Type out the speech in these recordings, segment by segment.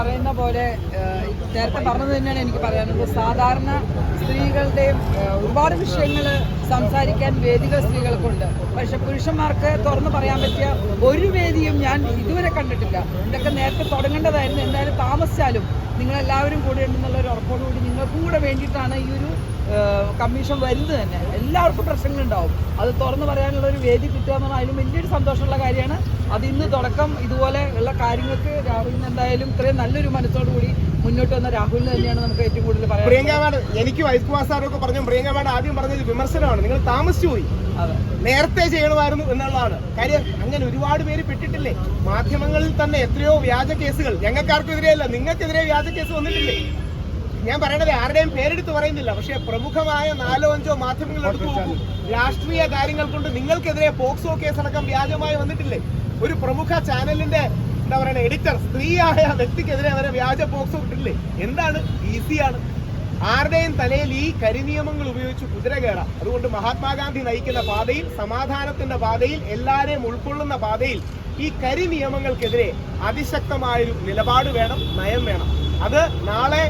പറയുന്ന പോലെ നേരത്തെ പറഞ്ഞത് തന്നെയാണ് എനിക്ക് പറയാനുള്ളത്. സാധാരണ സ്ത്രീകളുടെയും ഒരുപാട് വിഷയങ്ങൾ സംസാരിക്കാൻ വേദികൾ സ്ത്രീകൾക്കുണ്ട്. പക്ഷെ പുരുഷന്മാർക്ക് തുറന്നു പറയാൻ പറ്റിയ ഒരു വേദിയും ഞാൻ ഇതുവരെ കണ്ടിട്ടില്ല. ഇതൊക്കെ നേരത്തെ തുടങ്ങേണ്ടതായിരുന്നു. എന്തായാലും താമസിച്ചാലും നിങ്ങളെല്ലാവരും കൂടെ ഉണ്ടെന്നുള്ളൊരു ഉറപ്പോടുകൂടി നിങ്ങൾക്കും കൂടെ വേണ്ടിയിട്ടാണ് ഈ ഒരു കമ്മീഷൻ വരുന്നത് തന്നെ. എല്ലാവർക്കും പ്രശ്നങ്ങളുണ്ടാവും. അത് തുറന്നു പറയാനുള്ള ഒരു വേദി കിട്ടുക എന്ന് പറഞ്ഞാൽ അതിലും വലിയൊരു സന്തോഷമുള്ള കാര്യമാണ്. അത് ഇന്ന് തുടക്കം ഇതുപോലെ ഉള്ള കാര്യങ്ങൾക്ക് രാഹുലിന് എന്തായാലും ഇത്രയും നല്ലൊരു മനസ്സോടുകൂടി മുന്നോട്ട് വന്ന രാഹുലിന് തന്നെയാണ് നമുക്ക് ഏറ്റവും കൂടുതൽ പറയാം. പ്രിയങ്ക മാഡം, എനിക്ക് വൈസ് കുമാർ സാറൊക്കെ പറഞ്ഞു, പ്രിയങ്ക മാഡം ആദ്യം പറഞ്ഞത് വിമർശനമാണ്, നിങ്ങൾ താമസിച്ചു പോയി, നേരത്തെ ചെയ്യണമായിരുന്നു എന്നുള്ളതാണ് കാര്യം. അങ്ങനെ ഒരുപാട് പേര് പെട്ടിട്ടില്ലേ മാധ്യമങ്ങളിൽ തന്നെ? എത്രയോ വ്യാജ കേസുകൾ ഞങ്ങൾക്കാർക്കെതിരെയല്ല, നിങ്ങൾക്കെതിരെ വ്യാജ കേസ് വന്നിട്ടില്ലേ? ഞാൻ പറയണത് ആരുടെയും പേരെടുത്ത് പറയുന്നില്ല, പക്ഷേ പ്രമുഖമായ 4-5 മാധ്യമങ്ങൾ എടുത്തു നോക്കൂ. രാഷ്ട്രീയ കാര്യങ്ങൾ കൊണ്ട് നിങ്ങൾക്കെതിരെ പോക്സോ കേസടക്കം വ്യാജമായി വന്നിട്ടില്ലേ? ഒരു പ്രമുഖ ചാനലിന്റെ എന്താ പറയുക എഡിറ്റർ സ്ത്രീയായ വ്യക്തിക്കെതിരെ അവരെ വ്യാജ പോക്സോ ഇട്ടില്ലേ? എന്താണ്? ഈസിയാണ്. ആരുടെയും തലയിൽ ഈ കരിനിയമങ്ങൾ ഉപയോഗിച്ച് കുതിര കയറാം. അതുകൊണ്ട് മഹാത്മാഗാന്ധി നയിക്കുന്ന പാതയിൽ, സമാധാനത്തിന്റെ പാതയിൽ, എല്ലാവരെയും ഉൾക്കൊള്ളുന്ന പാതയിൽ ഈ കരിനിയമങ്ങൾക്കെതിരെ അതിശക്തമായൊരു നിലപാട് വേണം, നയം വേണം. അത് നാളെ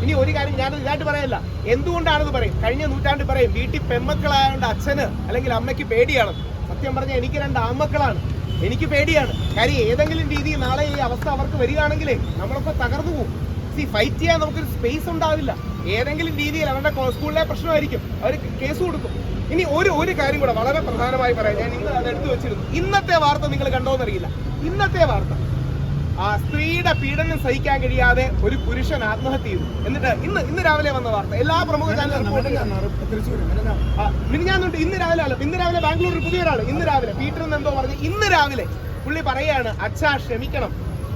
ഇനി ഒരു കാര്യം ഞാൻ ഇതായിട്ട് പറയല്ല, എന്തുകൊണ്ടാണെന്ന് പറയും. കഴിഞ്ഞ നൂറ്റാണ്ട് പറയും വീട്ടിൽ പെൺമക്കളായതുകൊണ്ട് അച്ഛന് അല്ലെങ്കിൽ അമ്മയ്ക്ക് പേടിയാണ്. സത്യം പറഞ്ഞാൽ എനിക്ക് 2 ആൺമക്കളാണ്, എനിക്ക് പേടിയാണ്. കാര്യം ഏതെങ്കിലും രീതിയിൽ നാളെ ഈ അവസ്ഥ അവർക്ക് വരികയാണെങ്കിലേ നമ്മളൊക്കെ തകർന്നു പോകും. ഫൈറ്റ് ചെയ്യാൻ നമുക്കൊരു സ്പേസ് ഉണ്ടാവില്ല. ഏതെങ്കിലും രീതിയിൽ അവരുടെ സ്കൂളിലെ പ്രശ്നമായിരിക്കും, അവർ കേസ് കൊടുക്കും. ഇനി ഒരു കാര്യം കൂടെ വളരെ പ്രധാനമായി പറയാം. ഞാൻ ഇന്ന് അത് എടുത്തു വെച്ചിരുന്നു. ഇന്നത്തെ വാർത്ത നിങ്ങൾ കണ്ടോന്നറിയില്ല. ഇന്നത്തെ വാർത്ത സ്ത്രീയുടെ പീഡനം സഹിക്കാൻ കഴിയാതെ ഒരു പുരുഷൻ ആത്മഹത്യ ചെയ്തു. എന്നിട്ട് ഇന്ന് രാവിലെ വന്ന വാർത്ത എല്ലാ പ്രമുഖ ചാനലും മിനിഞ്ഞാന്നുണ്ട്. ഇന്ന് രാവിലെ ബാംഗ്ലൂരിൽ പുതിയൊരാള് ഇന്ന് രാവിലെ പീറ്റർ എന്തോ പറഞ്ഞ് ഇന്ന് രാവിലെ പുള്ളി പറയാണ്, അച്ഛാ ക്ഷമിക്കണം,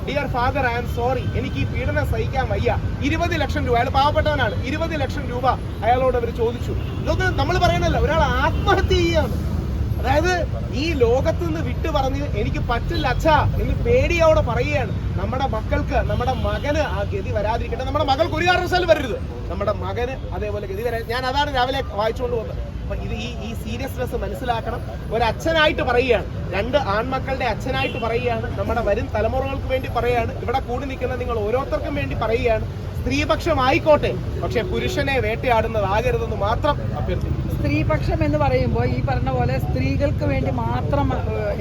dear father I am sorry, എനിക്ക് ഈ പീഡനം സഹിക്കാൻ വയ്യ. 20 ലക്ഷം രൂപ, അയാൾ പാവപ്പെട്ടവനാണ്, 20 ലക്ഷം രൂപ അയാളോട് അവർ ചോദിച്ചു. ഇതൊക്കെ നമ്മൾ പറയണല്ലോ, ഒരാൾ ആത്മഹത്യ ചെയ്യാണ്. അതായത് ഈ ലോകത്ത് നിന്ന് വിട്ടു പറഞ്ഞ് എനിക്ക് പറ്റില്ല അച്ഛാ എന്ന് പേടിയോടെ പറയുകയാണ്. നമ്മുടെ മക്കൾക്ക്, നമ്മുടെ മകന് ആ ഗതി വരാതിരിക്കട്ടെ. നമ്മുടെ മകൾക്ക് ഒരു കാരണവശാലും വരരുത്, നമ്മുടെ മകന് അതേപോലെ ഗതി വരാൻ. ഞാൻ അതാണ് രാവിലെ വായിച്ചുകൊണ്ട് വന്നത്. അപ്പൊ ഇത് ഈ സീരിയസ്നെസ് മനസ്സിലാക്കണം. ഒരു അച്ഛനായിട്ട് പറയുകയാണ്, 2 ആൺമക്കളുടെ അച്ഛനായിട്ട് പറയുകയാണ്, നമ്മുടെ വരും തലമുറകൾക്ക് വേണ്ടി പറയുകയാണ്, ഇവിടെ കൂടി നിൽക്കുന്ന നിങ്ങൾ ഓരോരുത്തർക്കും വേണ്ടി പറയുകയാണ്. സ്ത്രീപക്ഷമായിക്കോട്ടെ, പക്ഷെ പുരുഷനെ വേട്ടയാടുന്നതാകരുതെന്ന് മാത്രം അഭ്യർത്ഥിക്കുന്നു. സ്ത്രീപക്ഷം എന്ന് പറയുമ്പോൾ ഈ പറഞ്ഞ പോലെ സ്ത്രീകൾക്ക് വേണ്ടി മാത്രം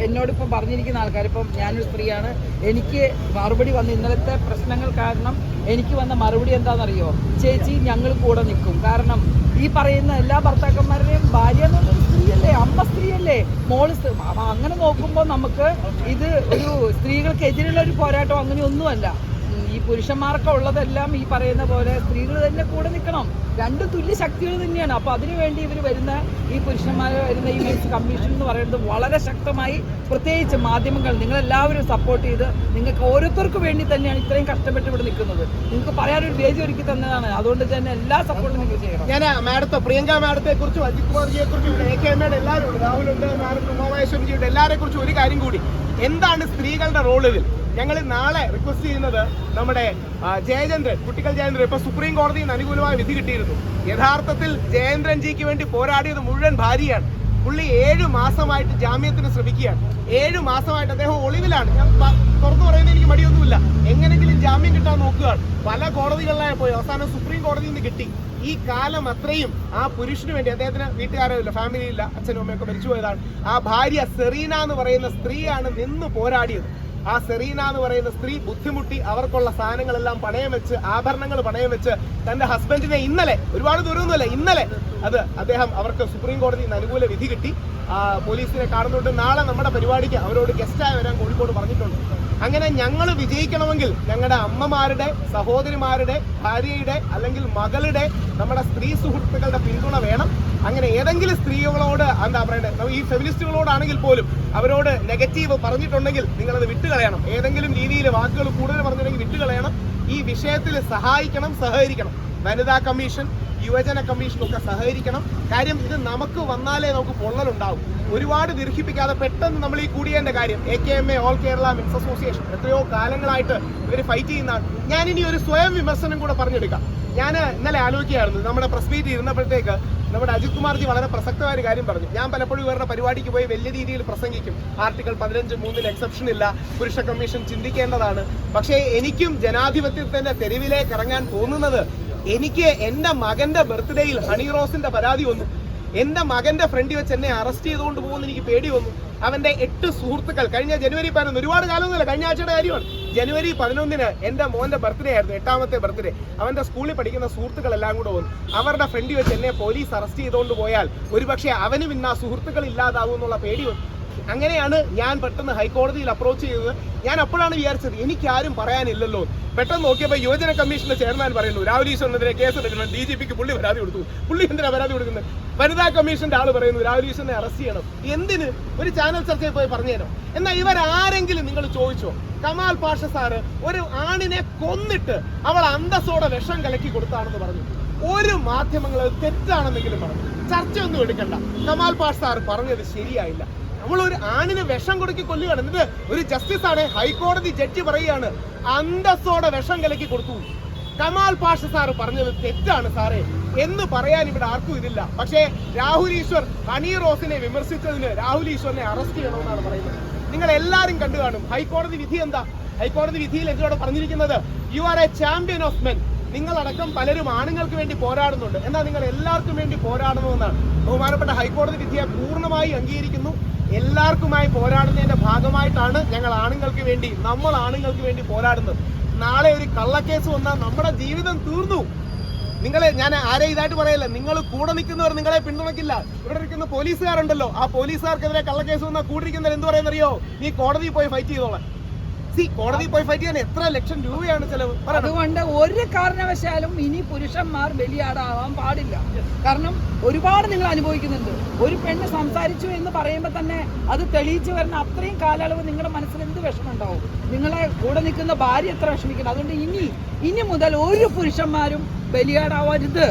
എന്നോടിപ്പം പറഞ്ഞിരിക്കുന്ന ആൾക്കാർ, ഇപ്പം ഞാനൊരു സ്ത്രീയാണ്, എനിക്ക് മറുപടി വന്ന ഇന്നലത്തെ പ്രശ്നങ്ങൾ കാരണം എനിക്ക് വന്ന മറുപടി എന്താണെന്നറിയോ? ചേച്ചി ഞങ്ങൾ കൂടെ നിൽക്കും. കാരണം ഈ പറയുന്ന എല്ലാ ഭർത്താക്കന്മാരുടെയും ഭാര്യ എന്നുള്ളൊരു സ്ത്രീയല്ലേ, അമ്മ സ്ത്രീയല്ലേ, മോള് അങ്ങനെ നോക്കുമ്പോൾ നമുക്ക് ഇത് ഒരു സ്ത്രീകൾക്കെതിരുള്ള ഒരു പോരാട്ടം അങ്ങനെയൊന്നുമല്ല. ഈ പുരുഷന്മാർക്ക് ഉള്ളതെല്ലാം ഈ പറയുന്ന പോലെ സ്ത്രീകൾ തന്നെ കൂടെ നിൽക്കണം. 2 തുല്യ ശക്തികൾ തന്നെയാണ്. അപ്പോൾ അതിനുവേണ്ടി ഇവർ വരുന്ന ഈ പുരുഷന്മാർ വരുന്ന ഈ മെൻസ് കമ്മീഷൻ എന്ന് പറയുന്നത് വളരെ ശക്തമായി, പ്രത്യേകിച്ച് മാധ്യമങ്ങൾ നിങ്ങളെല്ലാവരും സപ്പോർട്ട് ചെയ്ത് നിങ്ങൾക്ക് ഓരോരുത്തർക്കും വേണ്ടി തന്നെയാണ് ഇത്രയും കഷ്ടപ്പെട്ട് ഇവിടെ നിൽക്കുന്നത്. നിങ്ങൾക്ക് പറയാനൊരു വേദി ഒരുക്കി തന്നതാണ്. അതുകൊണ്ട് തന്നെ എല്ലാ സപ്പോർട്ടും നിങ്ങൾ ചെയ്യണം. ഞാൻ മാഡത്തെ, പ്രിയങ്ക മാഡത്തെ കുറിച്ചും അജിത് കുമാർജിയെ കുറിച്ചും AK എല്ലാവരും ഉണ്ട്, രാഹുലുണ്ട്, ഉമാമഹേശ്വരജിയുടെ എല്ലാവരെ കുറിച്ചും ഒരു കാര്യം കൂടി. എന്താണ് സ്ത്രീകളുടെ റോൾ ഇതിൽ? ഞങ്ങൾ നാളെ റിക്വസ്റ്റ് ചെയ്യുന്നത് നമ്മുടെ ജയചന്ദ്രൻ, കുട്ടികൾ ജയചന്ദ്രൻ ഇപ്പൊ സുപ്രീം കോടതിയിൽ നിന്ന് അനുകൂലമായ വിധി കിട്ടിയിരുന്നു. യഥാർത്ഥത്തിൽ ജയേന്ദ്രൻജിക്ക് വേണ്ടി പോരാടിയത് മുഴുവൻ ഭാര്യയാണ്. പുള്ളി 7 മാസമായിട്ട് ജാമ്യത്തിന് ശ്രമിക്കുകയാണ്. 7 മാസമായിട്ട് അദ്ദേഹം ഒളിവിലാണ്. ഞാൻ തുറന്നു പറയുന്നത് എനിക്ക് മടിയൊന്നുമില്ല. എങ്ങനെങ്കിലും ജാമ്യം കിട്ടാൻ നോക്കുകയാണ്. പല കോടതികളിലായി പോയി, അവസാനം സുപ്രീം കോടതിയിൽ നിന്ന് കിട്ടി. ഈ കാലം അത്രയും ആ പുരുഷന് വേണ്ടി, അദ്ദേഹത്തിന് വീട്ടുകാരോ ഇല്ല, ഫാമിലി ഇല്ല, അച്ഛനും അമ്മയൊക്കെ മരിച്ചുപോയതാണ്. ആ ഭാര്യ സെറീന എന്ന് പറയുന്ന സ്ത്രീയാണ് നിന്ന് പോരാടിയത്. ആ സെറീന എന്ന് പറയുന്ന സ്ത്രീ ബുദ്ധിമുട്ടി അവർക്കുള്ള സാധനങ്ങളെല്ലാം പണയം വെച്ച്, ആഭരണങ്ങൾ പണയം വെച്ച് തന്റെ ഹസ്ബൻഡിനെ ഇന്നലെ, ഒരുപാട് ദൂരമൊന്നുമല്ല, ഇന്നലെ അദ്ദേഹം അവർക്ക് സുപ്രീം കോടതിയിൽ നിന്ന് അനുകൂല വിധി കിട്ടി. പോലീസിനെ കാണുന്നുണ്ട്. നാളെ നമ്മുടെ പരിപാടിക്ക് അവരോട് ഗസ്റ്റായി വരാൻ കോഴിക്കോട് പറഞ്ഞിട്ടുണ്ട്. അങ്ങനെ ഞങ്ങൾ വിജയിക്കണമെങ്കിൽ ഞങ്ങളുടെ അമ്മമാരുടെ, സഹോദരിമാരുടെ, ഭാര്യയുടെ അല്ലെങ്കിൽ മകളുടെ, നമ്മുടെ സ്ത്രീ സുഹൃത്തുക്കളുടെ പിന്തുണ വേണം. അങ്ങനെ ഏതെങ്കിലും സ്ത്രീകളോട് എന്താ പറയണ്ടേ, ഈ ഫെമിനിസ്റ്റുകളോടാണെങ്കിൽ പോലും അവരോട് നെഗറ്റീവ് പറഞ്ഞിട്ടുണ്ടെങ്കിൽ നിങ്ങളത് വിട്ടുകളയണം. ഏതെങ്കിലും രീതിയിൽ വാക്കുകൾ കൂടുതൽ പറഞ്ഞിട്ടുണ്ടെങ്കിൽ വിട്ടുകളയണം. ഈ വിഷയത്തിൽ സഹായിക്കണം, സഹകരിക്കണം. വനിതാ കമ്മീഷൻ, യുവജന കമ്മീഷനൊക്കെ സഹകരിക്കണം. കാര്യം ഇത് നമുക്ക് വന്നാലേ നമുക്ക് പൊള്ളലുണ്ടാവും. ഒരുപാട് ദീർഘിപ്പിക്കാതെ പെട്ടെന്ന് നമ്മൾ ഈ കൂടിയതിന്റെ കാര്യം AKMA all Kerala men's association എത്രയോ കാലങ്ങളായിട്ട് ഇവർ ഫൈറ്റ് ചെയ്യുന്നതാണ്. ഞാനിനി ഒരു സ്വയം വിമർശനം കൂടെ പറഞ്ഞെടുക്കാം. ഞാൻ ഇന്നലെ ആലോചിക്കുകയായിരുന്നു, നമ്മുടെ പ്രസ് മീറ്റ് ഇരുന്നപ്പോഴത്തേക്ക് നമ്മുടെ അജിത് കുമാർജി വളരെ പ്രസക്തമായ ഒരു കാര്യം പറഞ്ഞു. ഞാൻ പലപ്പോഴും ഇവരുടെ പരിപാടിക്ക് പോയി വലിയ രീതിയിൽ പ്രസംഗിക്കും. ആർട്ടിക്കിൾ 15(3) എക്സെപ്ഷൻ ഇല്ല, പുരുഷ കമ്മീഷൻ ചിന്തിക്കേണ്ടതാണ്. പക്ഷേ എനിക്കും ജനാധിപത്യത്തിന്റെ തെരുവിലേക്ക് ഇറങ്ങാൻ തോന്നുന്നത്, എനിക്ക് എൻ്റെ മകന്റെ ബർത്ത്ഡേയിൽ ഹണി റോസിന്റെ പരാതി വന്നു. എൻ്റെ മകന്റെ ഫ്രണ്ട് വെച്ച് എന്നെ അറസ്റ്റ് ചെയ്തുകൊണ്ട് പോകുന്ന എനിക്ക് പേടി വന്നു. അവന്റെ 8 സുഹൃത്തുക്കൾ കഴിഞ്ഞ ജനുവരി 11, ഒരുപാട് കാലമൊന്നുമില്ല, കഴിഞ്ഞ ആഴ്ചയുടെ കാര്യമാണ്. ജനുവരി 11 എൻ്റെ മോന്റെ ബർത്ത്ഡേ ആയിരുന്നു, 8ാമത്തെ ബർത്ത്ഡേ. അവന്റെ സ്കൂളിൽ പഠിക്കുന്ന സുഹൃത്തുക്കളെല്ലാം കൂടെ വന്നു. അവരുടെ ഫ്രണ്ട് വെച്ച് എന്നെ പോലീസ് അറസ്റ്റ് ചെയ്തുകൊണ്ട് പോയാൽ ഒരുപക്ഷെ അവനും ഇന്ന് ആ സുഹൃത്തുക്കൾ ഇല്ലാതാവും എന്നുള്ള പേടി വന്നു. അങ്ങനെയാണ് ഞാൻ പെട്ടെന്ന് ഹൈക്കോടതിയിൽ അപ്രോച്ച് ചെയ്തത്. ഞാൻ അപ്പോഴാണ് വിചാരിച്ചത് എനിക്കാരും പറയാനില്ലല്ലോ. പെട്ടെന്ന് നോക്കിയപ്പോൾ യുവജന കമ്മീഷന്റെ ചെയർമാൻ പറയുന്നു രാഹുൽ ഈശ്വറിനെതിരെ കേസെടുക്കണം, DGPക്ക് പുള്ളി പരാതി കൊടുത്തു. പുള്ളി എന്തിനാ പരാതി കൊടുക്കുന്നത്? വനിതാ കമ്മീഷന്റെ ആള് പറയുന്നു രാഹുൽ ഈശ്വറിനെ അറസ്റ്റ് ചെയ്യണം. എന്തിന്? ഒരു ചാനൽ ചർച്ചയിൽ പോയി പറഞ്ഞു തരാം. എന്നാൽ ഇവരാരെങ്കിലും നിങ്ങൾ ചോദിച്ചോ? കമാൽ പാഷ സാറ് ഒരു ആണിനെ കൊന്നിട്ട് അവൾ അന്തസ്സോടെ വിഷം കലക്കി കൊടുത്താണെന്ന് പറഞ്ഞു. ഒരു മാധ്യമങ്ങൾ തെറ്റാണെന്നെങ്കിലും പറഞ്ഞു. ചർച്ചയൊന്നും എടുക്കണ്ട. കമാൽ പാഷ സാർ പറഞ്ഞത് ശരിയായില്ല. നമ്മൾ ഒരു ആണിന് വിഷം കൊടുക്കി കൊല്ലുകയാണ്. എന്നിട്ട് ഒരു ജസ്റ്റിസ് ആണ്, ഹൈക്കോടതി ജഡ്ജി പറയുകയാണ് അന്തസ്സോടെ വിഷം കലക്കി കൊടുത്തു. കമാൽ പാഷ സാറ് പറഞ്ഞത് തെറ്റാണ് സാറേ എന്ന് പറയാൻ ഇവിടെ ആർക്കും ഇതില്ല. പക്ഷേ രാഹുൽ ഈശ്വർ ഹണി റോസിനെ വിമർശിച്ചതിന് രാഹുൽ ഈശ്വറിനെ അറസ്റ്റ് ചെയ്യണമെന്നാണ് പറയുന്നത്. നിങ്ങൾ എല്ലാവരും കണ്ടു കാണും ഹൈക്കോടതി വിധി എന്താ. ഹൈക്കോടതി വിധിയിൽ എന്നോട് പറഞ്ഞിരിക്കുന്നത് you are a champion of men. നിങ്ങളടക്കം പലരും ആണുങ്ങൾക്ക് വേണ്ടി പോരാടുന്നുണ്ട്, എന്നാൽ നിങ്ങൾ എല്ലാവർക്കും വേണ്ടി പോരാടണമെന്നാണ്. ബഹുമാനപ്പെട്ട ഹൈക്കോടതി വിധിയെ പൂർണ്ണമായി അംഗീകരിക്കുന്നു. എല്ലാവർക്കുമായി പോരാടുന്നതിന്റെ ഭാഗമായിട്ടാണ് ഞങ്ങൾ ആണുങ്ങൾക്ക് വേണ്ടി, നമ്മൾ ആണുങ്ങൾക്ക് വേണ്ടി പോരാടുന്നത്. നാളെ ഒരു കള്ളക്കേസ് വന്നാൽ നമ്മുടെ ജീവിതം തീർന്നു. നിങ്ങളെ ഞാൻ ആരെ ഇതായിട്ട് പറയല്ല, നിങ്ങൾ കൂടെ നിൽക്കുന്നവർ നിങ്ങളെ പിന്തുണയ്ക്കില്ല. ഇവിടെ ഇരിക്കുന്ന പോലീസുകാരുണ്ടല്ലോ, ആ പോലീസുകാർക്കെതിരെ കള്ളക്കേസ് വന്നാൽ കൂടിയിരിക്കുന്നവർ എന്ത് പറയുന്നറിയോ? നീ കോടതിയിൽ പോയി ഫൈറ്റ് ചെയ്തോളാം. കോടതി പോയി ഫൈറ്റ് ചെയ്യാൻ എത്ര ലക്ഷം രൂപയാണ് ചെലവ്? അതുകൊണ്ട് ഒരു കാരണവശാലും ഇനി പുരുഷന്മാർ ബലിയാടാവാൻ പാടില്ല. കാരണം ഒരുപാട് നിങ്ങൾ അനുഭവിക്കുന്നുണ്ട്. ഒരു പെണ്ണ് സംസാരിച്ചു എന്ന് പറയുമ്പോൾ തന്നെ അത് തെളിയിച്ചു വരുന്ന അത്രയും കാലയളവ് നിങ്ങളുടെ മനസ്സിൽ എന്ത് വിഷമമുണ്ടാവും? നിങ്ങളെ കൂടെ നിൽക്കുന്ന ഭാര്യ എത്ര വിഷമിക്കണം. അതുകൊണ്ട് ഇനി മുതൽ ഒരു പുരുഷന്മാരും ബലിയാടാവരുത്.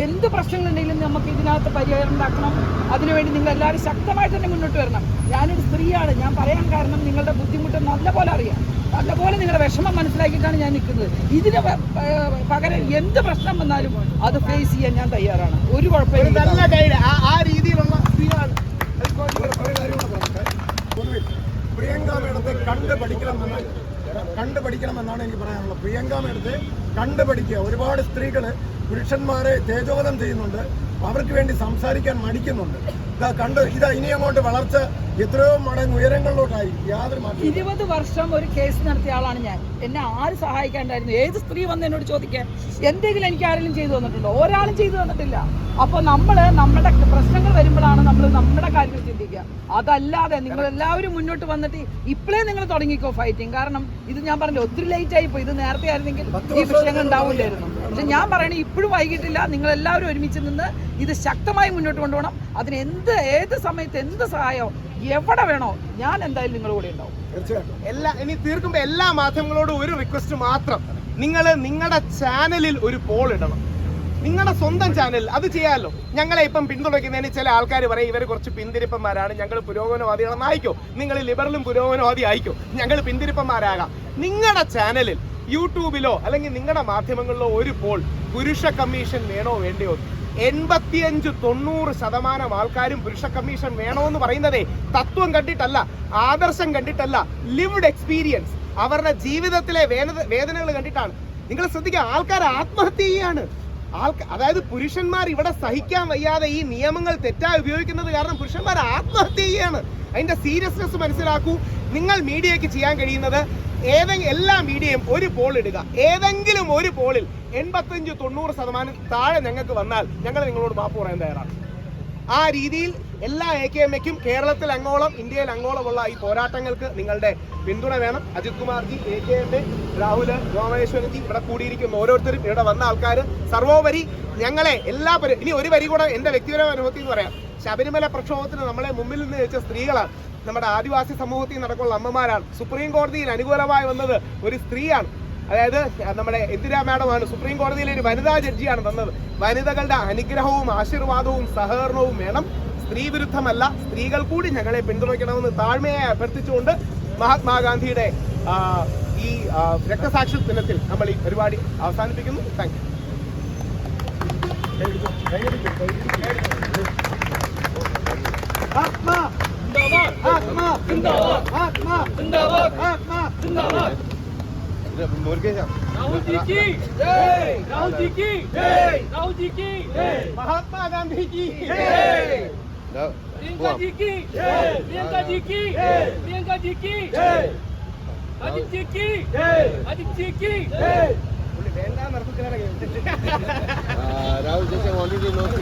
എന്ത് പ്രശ്നങ്ങളുണ്ടെങ്കിലും നമുക്ക് ഇതിനകത്ത് പരിഹാരം ഉണ്ടാക്കണം. അതിനുവേണ്ടി നിങ്ങൾ എല്ലാവരും ശക്തമായിട്ട് തന്നെ മുന്നോട്ട് വരണം. ഞാനൊരു സ്ത്രീയാണ്, ഞാൻ പറയാൻ കാരണം നിങ്ങളുടെ ബുദ്ധിമുട്ട് നല്ലപോലെ അറിയാം. നല്ലപോലെ നിങ്ങളുടെ വിഷമം മനസ്സിലാക്കിയിട്ടാണ് ഞാൻ നിൽക്കുന്നത്. ഇതിന് പകരം എന്ത് പ്രശ്നം വന്നാലും അത് ഫേസ് ചെയ്യാൻ ഞാൻ തയ്യാറാണ്. ഒരു കുഴപ്പമില്ല. ആ രീതിയിലുള്ള സ്ത്രീയാണ്. പ്രിയങ്ക മേഡത്തെ കണ്ടുപഠിക്കണമെന്നാണ് എനിക്ക് പറയാനുള്ളത്. പ്രിയങ്ക മേഡത്തെ കണ്ടുപഠിക്കുക. ഒരുപാട് സ്ത്രീകൾ പുരുഷന്മാരെ തേജോവധം ചെയ്യുന്നുണ്ട്, അവർക്ക് വേണ്ടി സംസാരിക്കാൻ മടിക്കുന്നുണ്ട്. ഇതാ ഇനി അങ്ങോട്ട് വളർച്ച എത്രയോ മടങ്ങ് ഉയരങ്ങളിലോട്ടായി. യാതൊരു 20 വർഷം ഒരു കേസ് നടത്തിയ ആളാണ് ഞാൻ. എന്നെ ആര് സഹായിക്കാണ്ടായിരുന്നു? ഏത് സ്ത്രീ വന്ന് എന്നോട് ചോദിക്കാൻ എന്തെങ്കിലും എനിക്ക് ആരെങ്കിലും ചെയ്തു തന്നിട്ടുണ്ടോ? ഒരാളും ചെയ്തു തന്നിട്ടില്ല. അപ്പോൾ നമ്മുടെ പ്രശ്നങ്ങൾ വരുമ്പോഴാണ് നമ്മൾ നമ്മുടെ കാര്യങ്ങൾ ചിന്തിക്കുക. അതല്ലാതെ നിങ്ങൾ എല്ലാവരും മുന്നോട്ട് വന്നിട്ട് ഇപ്പോഴേ നിങ്ങൾ തുടങ്ങിക്കോ ഫൈറ്റിങ്. കാരണം ഇത് ഞാൻ പറഞ്ഞു ഒത്തിരി ലേറ്റ് ആയിപ്പോയി. ഇത് നേരത്തെ ആയിരുന്നെങ്കിൽ ഈ വിഷയങ്ങൾ ഉണ്ടാവില്ലായിരുന്നു. പക്ഷെ ഞാൻ പറയണേ ഇപ്പോഴും വൈകിട്ടില്ല. നിങ്ങൾ എല്ലാവരും ഒരുമിച്ച് നിന്ന് ഇത് ശക്തമായി മുന്നോട്ട് കൊണ്ടുപോകണം. അതിന് ഏത് സമയത്ത് എന്ത് സഹായമോ എവിടെ വേണോ ഞാൻ എന്തായാലും നിങ്ങളുടെ കൂടെ ഉണ്ടാവും. ഇനി തീർക്കുമ്പോൾ എല്ലാ മാധ്യമങ്ങളോടും ഒരു റിക്വസ്റ്റ് മാത്രം. നിങ്ങൾ നിങ്ങളുടെ ചാനലിൽ ഒരു പോൾ ഇടണം. നിങ്ങളുടെ സ്വന്തം ചാനലിൽ അത് ചെയ്യാമല്ലോ. ഞങ്ങളെ ഇപ്പം പിന്തുണയ്ക്കുന്നതിന് ചില ആൾക്കാർ പറയും ഇവർ കുറച്ച് പിന്തിരിപ്പന്മാരാണ്, ഞങ്ങൾ പുരോഗമനവാദികളെന്ന് ആയിക്കോ. നിങ്ങൾ ലിബറലും പുരോഗമനവാദി ആയിക്കോ, ഞങ്ങൾ പിന്തിരിപ്പന്മാരാകാം. നിങ്ങളുടെ ചാനലിൽ യൂട്യൂബിലോ അല്ലെങ്കിൽ നിങ്ങളുടെ മാധ്യമങ്ങളിലോ ഒരു പോൾ പുരുഷ കമ്മീഷൻ വേണോ വേണ്ടയോ? 85-90% ആൾക്കാരും പുരുഷ കമ്മീഷൻ വേണമെന്ന് പറയുന്നതേ തത്വം കണ്ടിട്ടല്ല, ആദർശം കണ്ടിട്ടല്ല, ലിവ്ഡ് എക്സ്പീരിയൻസ്, അവരുടെ ജീവിതത്തിലെ വേദനകൾ കണ്ടിട്ടാണ്. നിങ്ങൾ ശ്രദ്ധിക്കുക, ആൾക്കാർ ആത്മഹത്യ ചെയ്യാണ്. അതായത് പുരുഷന്മാർ ഇവിടെ സഹിക്കാൻ വയ്യാതെ ഈ നിയമങ്ങൾ തെറ്റായി ഉപയോഗിക്കുന്നത് കാരണം പുരുഷന്മാർ ആത്മഹത്യ ചെയ്യാണ്. അതിന്റെ സീരിയസ്നെസ് മനസ്സിലാക്കൂ. നിങ്ങൾ മീഡിയയ്ക്ക് ചെയ്യാൻ കഴിയുന്നത് എല്ലാ മീഡിയയും ഒരു പോൾ ഇടുക. ഏതെങ്കിലും ഒരു പോളിൽ 85-90% താഴെ ഞങ്ങൾക്ക് വന്നാൽ ഞങ്ങൾ നിങ്ങളോട് മാപ്പ് പറയാൻ തയ്യാറാണ്. ആ രീതിയിൽ എല്ലാ AKMയ്ക്കും കേരളത്തിൽ അങ്ങോളം ഇന്ത്യയിൽ അങ്ങോളമുള്ള ഈ പോരാട്ടങ്ങൾക്ക് നിങ്ങളുടെ പിന്തുണ വേണം. അജിത് കുമാർജി, AKMA, രാഹുല്, രാമേശ്വരൻജി, ഇവിടെ കൂടിയിരിക്കുന്ന ഓരോരുത്തരും, ഇവിടെ വന്ന ആൾക്കാർ, സർവോപരി ഞങ്ങളെ ഇനി ഒരു വരി കൂടെ എൻ്റെ വ്യക്തിപരമായ അനുഭവത്തിൽ എന്ന് പറയാം. ശബരിമല പ്രക്ഷോഭത്തിന് നമ്മളെ മുമ്പിൽ നിന്ന് വെച്ച സ്ത്രീകളാണ്, നമ്മുടെ ആദിവാസി സമൂഹത്തിൽ നടക്കുന്ന അമ്മമാരാണ്. സുപ്രീം കോടതിയിൽ അനുകൂലമായി വന്നത് ഒരു സ്ത്രീയാണ്. അതായത് നമ്മുടെ ഇന്ദിരാ മാഡമാണ്, സുപ്രീം കോടതിയിലെ ഒരു വനിതാ ജഡ്ജിയാണ് തന്നത്. വനിതകളുടെ അനുഗ്രഹവും ആശീർവാദവും സഹകരണവും വേണം, സ്ത്രീ വിരുദ്ധമല്ല. സ്ത്രീകൾ കൂടി ഞങ്ങളെ പിന്തുണയ്ക്കണമെന്ന് താഴ്മയായി അഭ്യർത്ഥിച്ചുകൊണ്ട് മഹാത്മാഗാന്ധിയുടെ ഈ രക്തസാക്ഷി ദിനത്തിൽ നമ്മൾ ഈ പരിപാടി അവസാനിപ്പിക്കുന്നു. താങ്ക് महात्मा गांधी की प्रियंका जी की प्रियंका जी की प्रियंका जी की अजित जी की अजित जी की राहुल जैसे ऑलरेडी